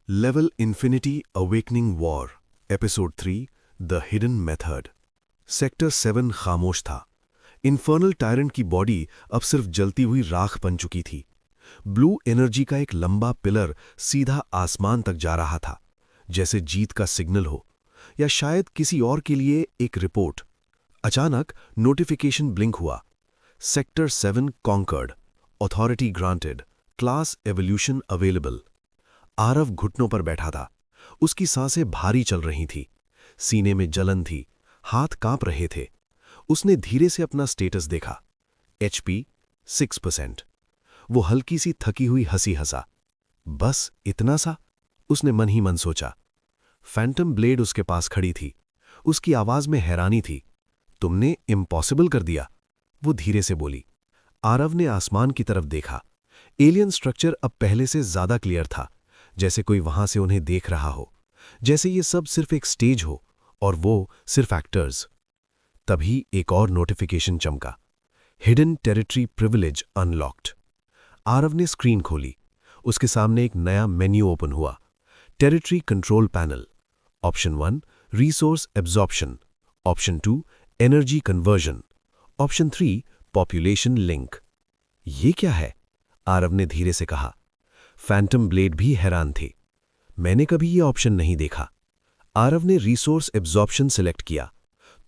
Level infinity awakening war episode 3 the hidden method. Sector 7 खामोश था। Infernal tyrant की body अब सिर्फ जलती हुई राख बन चुकी थी। ब्लू एनर्जी का एक लंबा पिलर सीधा आसमान तक जा रहा था, जैसे जीत का सिग्नल हो या शायद किसी और के लिए एक रिपोर्ट। अचानक नोटिफिकेशन ब्लिंक हुआ। Sector 7 conquered, authority granted, class evolution available. Aarav घुटनों पर बैठा था। उसकी सांसें भारी चल रही थी, सीने में जलन थी, हाथ कांप रहे थे। उसने धीरे से अपना स्टेटस देखा। HP 6%। वो हल्की सी थकी हुई हंसी हंसा। बस इतना सा, उसने मन ही मन सोचा। फैंटम ब्लेड उसके पास खड़ी थी। उसकी आवाज में हैरानी थी। तुमने इम्पॉसिबल कर दिया, वो धीरे से बोली। आरव ने आसमान की तरफ देखा। एलियन स्ट्रक्चर अब पहले से ज्यादा क्लियर था, जैसे कोई वहां से उन्हें देख रहा हो, जैसे ये सब सिर्फ एक स्टेज हो और वो सिर्फ एक्टर्स। तभी एक और नोटिफिकेशन चमका। Hidden territory privilege unlocked. Aarav ने स्क्रीन खोली। उसके सामने एक नया मेन्यू ओपन हुआ। Territory control panel. Option 1 resource absorption, option 2 energy conversion, option 3 population link. ये क्या है? आरव ने धीरे से कहा। फैंटम ब्लेड भी हैरान थे। मैंने कभी ये ऑप्शन नहीं देखा। आरव ने रिसोर्स एब्जॉर्प्शन सिलेक्ट किया।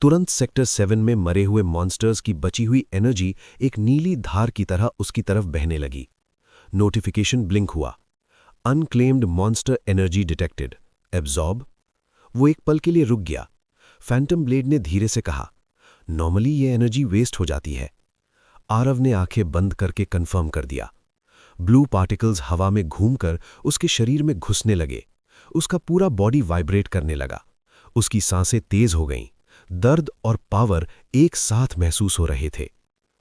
तुरंत सेक्टर 7 में मरे हुए मॉन्स्टर्स की बची हुई एनर्जी एक नीली धार की तरह उसकी तरफ बहने लगी। नोटिफिकेशन ब्लिंक हुआ। Unclaimed monster energy detected, absorb. वो एक पल के लिए रुक गया। फैंटम ब्लेड ने धीरे से कहा, नॉर्मली ये एनर्जी वेस्ट हो जाती है। आरव ने आंखें बंद करके कंफर्म कर दिया। ब्लू पार्टिकल्स हवा में घूमकर उसके शरीर में घुसने लगे। उसका पूरा बॉडी वाइब्रेट करने लगा। उसकी सांसें तेज हो गईं। दर्द और पावर एक साथ महसूस हो रहे थे।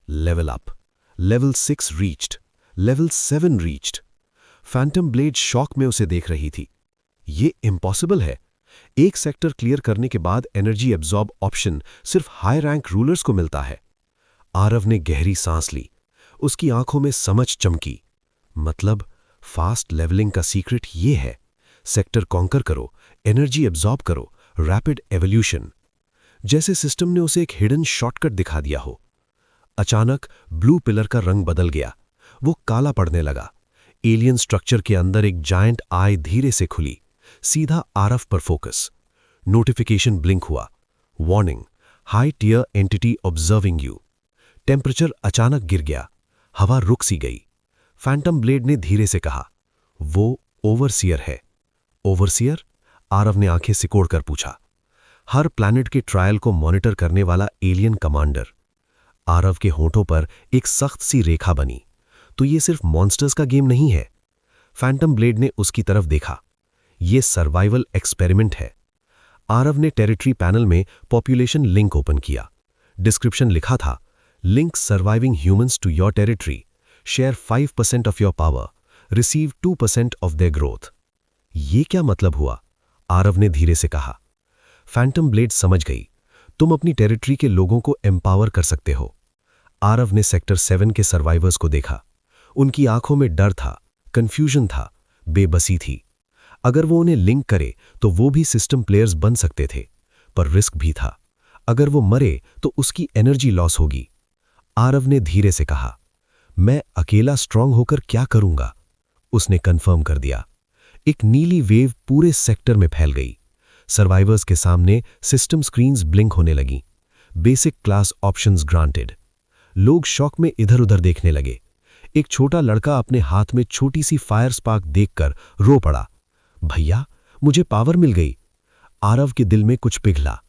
Level up, level 6 reached, level 7 reached. Phantom blade shock में उसे देख रही थी। ये इम्पॉसिबल है। एक सेक्टर क्लियर करने के बाद एनर्जी एब्जॉर्ब ऑप्शन सिर्फ हाई रैंक रूलर्स को मिलता है। आरव ने गहरी सांस ली। उसकी आंखों में समझ चमकी। मतलब फास्ट लेवलिंग का सीक्रेट ये है। सेक्टर कॉन्कर करो, एनर्जी एब्जॉर्ब करो, रैपिड एवोल्यूशन। जैसे सिस्टम ने उसे एक हिडन शॉर्टकट दिखा दिया हो। अचानक ब्लू पिलर का रंग बदल गया। वो काला पड़ने लगा। एलियन स्ट्रक्चर के अंदर एक जायंट आई धीरे से खुली, सीधा आरव पर फोकस। नोटिफिकेशन ब्लिंक हुआ। Warning, high tier entity observing you. Temperature अचानक गिर गया। हवा रुक सी गई। फैंटम ब्लेड ने धीरे से कहा, वो ओवरसियर है। ओवरसियर? आरव ने आंखें सिकोड़कर पूछा। हर प्लैनेट के ट्रायल को मॉनिटर करने वाला एलियन कमांडर। आरव के होंठों पर एक सख्त सी रेखा बनी। तो ये सिर्फ मॉन्स्टर्स का गेम नहीं है। फैंटम ब्लेड ने उसकी तरफ देखा। ये सर्वाइवल एक्सपेरिमेंट है। आरव ने टेरिटरी पैनल में पॉपुलेशन लिंक ओपन किया। डिस्क्रिप्शन लिखा था, link surviving humans to your territory, share 5% of your power, receive 2% of their growth. ये क्या मतलब हुआ? आरव ने धीरे से कहा। फैंटम ब्लेड समझ गई। तुम अपनी टेरिटरी के लोगों को एम्पावर कर सकते हो। आरव ने सेक्टर 7 के सर्वाइवर्स को देखा। उनकी आंखों में डर था, कंफ्यूजन था, बेबसी थी। अगर वो उन्हें लिंक करे तो वो भी सिस्टम प्लेयर्स बन सकते थे, पर रिस्क भी था। अगर वो मरे तो उसकी एनर्जी लॉस होगी। आरव ने धीरे से कहा, मैं अकेला स्ट्रांग होकर क्या करूंगा? उसने कंफर्म कर दिया। एक नीली वेव पूरे सेक्टर में फैल गई। सर्वाइवर्स के सामने सिस्टम स्क्रीन्स ब्लिंक होने लगीं। Basic class options granted. लोग शॉक में इधर उधर देखने लगे। एक छोटा लड़का अपने हाथ में छोटी सी फायर स्पार्क देखकर रो पड़ा। भैया, मुझे पावर मिल गई। आरव के दिल में कुछ पिघला।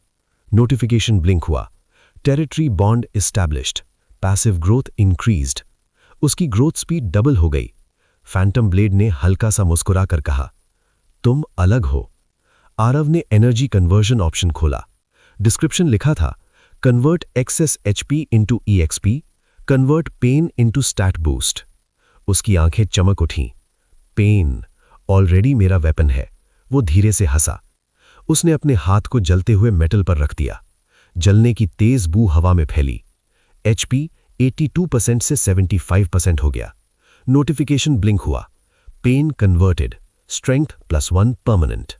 नोटिफिकेशन ब्लिंक हुआ। Territory bond established, passive growth increased. उसकी ग्रोथ स्पीड डबल हो गई। फैंटम ब्लेड ने हल्का सा मुस्कुरा कर कहा, तुम अलग हो। आरव ने एनर्जी कन्वर्जन ऑप्शन खोला। डिस्क्रिप्शन लिखा था, convert excess HP into EXP, convert pain into stat boost. उसकी आंखें चमक उठीं। पेन ऑलरेडी मेरा वेपन है। वो धीरे से हंसा। उसने अपने हाथ को जलते हुए मेटल पर रख दिया। जलने की तेज बू हवा में फैली। HP 82% से 75% हो गया। नोटिफिकेशन ब्लिंक हुआ। Pain converted, strength +1 permanent.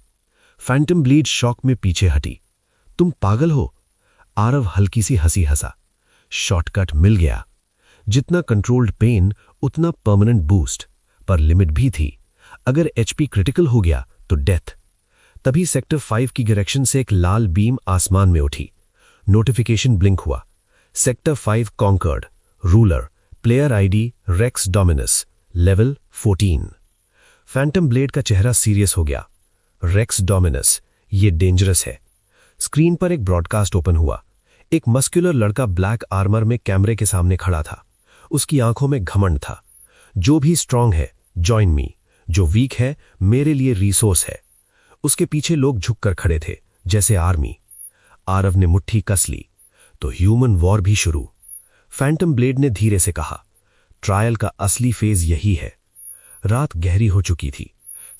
Phantom bleed shock में पीछे हटी। तुम पागल हो? आरव हल्की सी हंसी हंसा। शॉर्टकट मिल गया। जितना कंट्रोल्ड पेन उतना परमानेंट बूस्ट, पर लिमिट भी थी। अगर एचपी क्रिटिकल हो गया तो डेथ। तभी सेक्टर 5 की डायरेक्शन से एक लाल बीम आसमान में उठी। नोटिफिकेशन ब्लिंक हुआ। Sector 5 conquered. Ruler, player ID Rex Dominus, level 14। Phantom blade का चेहरा सीरियस हो गया। रेक्स डोमिनस, ये डेंजरस है। स्क्रीन पर एक ब्रॉडकास्ट ओपन हुआ। एक मस्कुलर लड़का ब्लैक आर्मर में कैमरे के सामने खड़ा था। उसकी आंखों में घमंड था। जो भी स्ट्रांग है जॉइन मी, जो वीक है मेरे लिए रिसोर्स है। उसके पीछे लोग झुककर खड़े थे, जैसे आर्मी। आरव ने मुट्ठी कस ली तो ह्यूमन वॉर भी शुरू। फैंटम ब्लेड ने धीरे से कहा, ट्रायल का असली फेज यही है। रात गहरी हो चुकी थी।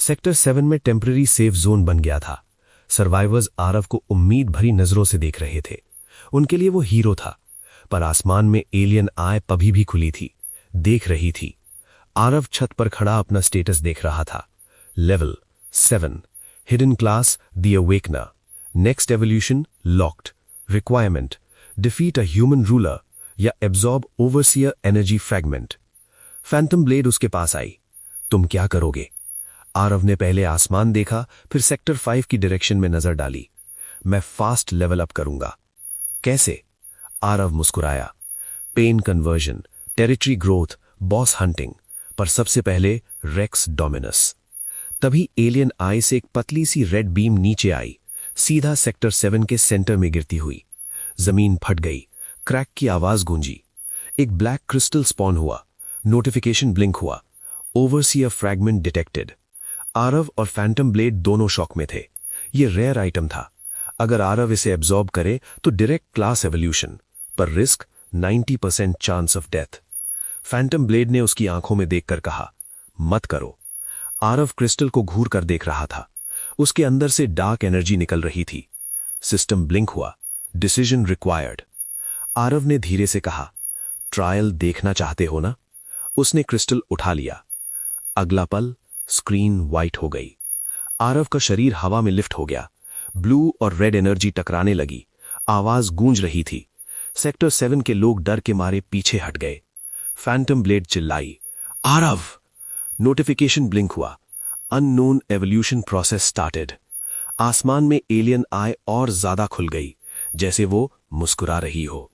सेक्टर 7 में टेम्पररी सेफ जोन बन गया था। सर्वाइवर्स आरव को उम्मीद भरी नजरों से देख रहे थे। उनके लिए वो हीरो था। पर आसमान में एलियन आय अभी भी खुली थी, देख रही थी। आरव छत पर खड़ा अपना स्टेटस देख रहा था। Level 7, hidden class the awakener, next evolution locked, requirement defeat a human ruler या absorb overseer energy fragment. Phantom blade उसके पास आई। तुम क्या करोगे? आरव ने पहले आसमान देखा, फिर सेक्टर 5 की डायरेक्शन में नजर डाली। मैं फास्ट लेवल अप करूंगा। कैसे? आरव मुस्कुराया। Pain conversion, territory growth, boss hunting, पर सबसे पहले रेक्स डोमिनस। तभी एलियन आई से एक पतली सी रेड बीम नीचे आई, सीधा सेक्टर 7 के सेंटर में गिरती हुई। जमीन फट गई, क्रैक की आवाज गूंजी। एक ब्लैक क्रिस्टल स्पॉन हुआ। नोटिफिकेशन ब्लिंक हुआ, ओवरसियर फ्रैगमेंट डिटेक्टेड। आरव और फैंटम ब्लेड दोनों शॉक में थे। ये रेयर आइटम था। अगर आरव इसे एब्जॉर्ब करे तो डायरेक्ट क्लास एवोल्यूशन, पर risk 90% chance of death. Phantom blade ने उसकी आंखों में देखकर कहा, मत करो। आरव क्रिस्टल को घूर कर देख रहा था। उसके अंदर से डार्क एनर्जी निकल रही थी। सिस्टम ब्लिंक हुआ, डिसीजन रिक्वायर्ड। आरव ने धीरे से कहा, ट्रायल देखना चाहते हो ना? उसने क्रिस्टल उठा लिया। अगला पल स्क्रीन वाइट हो गई। आरव का शरीर हवा में लिफ्ट हो गया। ब्लू और रेड एनर्जी टकराने लगी। आवाज गूंज रही थी। सेक्टर 7 के लोग डर के मारे पीछे हट गए। फैंटम ब्लेड चिल्लाई, आरव! नोटिफिकेशन ब्लिंक हुआ, अननोन एवोल्यूशन प्रोसेस स्टार्टेड। आसमान में एलियन आय और ज्यादा खुल गई, जैसे वो मुस्कुरा रही हो।